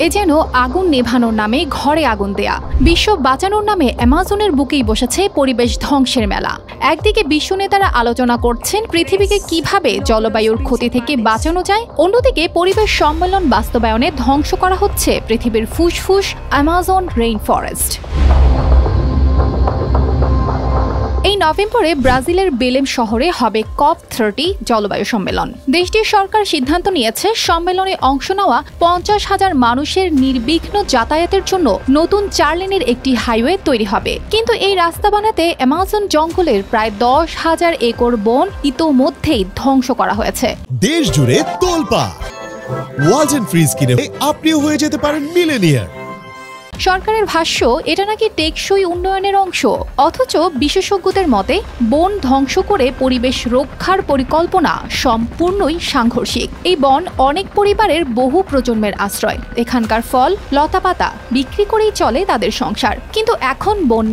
এ যেন আগুন নেভানোর নামে ঘরে আগুন দেয়া। বিশ্ব বাঁচানোর নামে অ্যামাজনের বুকেই বসেছে পরিবেশ ধ্বংসের মেলা। একদিকে বিশ্ব নেতারা আলোচনা করছেন পৃথিবীকে কিভাবে জলবায়ুর ক্ষতি থেকে বাঁচানো যায়, অন্যদিকে পরিবেশ সম্মেলন বাস্তবায়নে ধ্বংস করা হচ্ছে পৃথিবীর ফুসফুস অ্যামাজন রেইন ফরেস্ট। এই নভেম্বরে ব্রাজিলের বেলেম শহরে হবে COP30 জলবায়ু সম্মেলন। দেশটির সরকার সিদ্ধান্ত নিয়েছে সম্মেলনে অংশ নেওয়া 50,000 মানুষের নির্বিঘ্ন যাতায়াতের জন্য নতুন 4 লেনের একটি হাইওয়ে তৈরি হবে। কিন্তু এই রাস্তা বানাতে অ্যামাজন জঙ্গলের প্রায় 10,000 একর বন ইতোমধ্যেই ধ্বংস করা হয়েছে। দেশ জুড়ে তোলপাড়। ওয়ালটন ফ্রিজ কিনে আপনিও হয়ে যেতে পারেন মিলেনিয়ার। সরকারের ভাষ্য, এটা নাকি টেকসই উন্নয়নের অংশ, অথচ বিশেষজ্ঞদের মতে বন ধ্বংস করে পরিবেশ রক্ষার পরিকল্পনা সম্পূর্ণই সাংঘর্ষিক। এই বন অনেক পরিবারের বহু প্রজন্মের আশ্রয়, এখানকার ফল লতাপাতা বিক্রি করেই চলে তাদের সংসার। কিন্তু এখন বন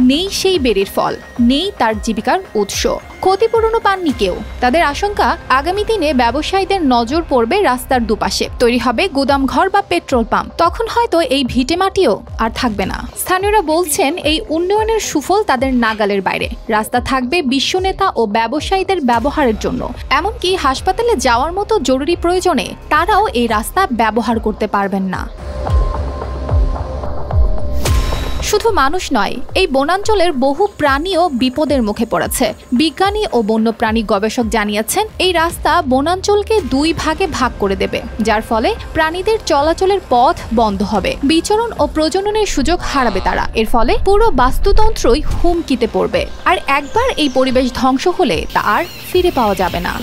নেই সেই বেরির ফল, নেই তার জীবিকার উৎস। ক্ষতিপূরণও পাননি কেউ। তাদের আশঙ্কা, আগামী দিনে ব্যবসায়ীদের নজর পড়বে রাস্তার দুপাশে, তৈরি হবে গুদামঘর বা পেট্রোল পাম্প, তখন হয়তো এই ভিটে মাটিও আর থাকবে না। স্থানীয়রা বলছেন, এই উন্নয়নের সুফল তাদের নাগালের বাইরে। রাস্তা থাকবে বিশ্ব নেতা ও ব্যবসায়ীদের ব্যবহারের জন্য, এমনকি হাসপাতালে যাওয়ার মতো জরুরি প্রয়োজনে তারাও এই রাস্তা ব্যবহার করতে পারবেন না। শুধু মানুষ নয়, এই বনাঞ্চলের বহু প্রাণীও বিপদের মুখে পড়েছে। বিজ্ঞানী ও বন্যপ্রাণী গবেষক জানিয়েছেন, এই রাস্তা বনাঞ্চলকে 2 ভাগে ভাগ করে দেবে, যার ফলে প্রাণীদের চলাচলের পথ বন্ধ হবে, বিচরণ ও প্রজননের সুযোগ হারাবে তারা। এর ফলে পুরো বাস্তুতন্ত্রই হুমকিতে পড়বে। আর একবার এই পরিবেশ ধ্বংস হলে তা আর ফিরে পাওয়া যাবে না।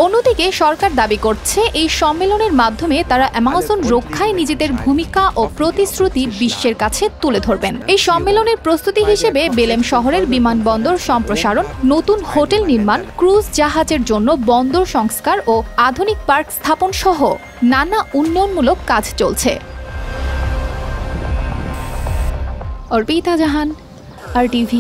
অন্যদিকে সরকার দাবি করছে, এই সম্মেলনের মাধ্যমে তারা অ্যামাজন রক্ষায় নিজেদের ভূমিকা ও প্রতিশ্রুতি বিশ্বের কাছে তুলে ধরবেন। এই সম্মেলনের প্রস্তুতি হিসেবে বেলেম শহরের বিমানবন্দর সম্প্রসারণ, নতুন হোটেল নির্মাণ, ক্রুজ জাহাজের জন্য বন্দর সংস্কার ও আধুনিক পার্ক স্থাপন সহ নানা উন্নয়নমূলক কাজ চলছে। অর্পিতা জাহান, RTV।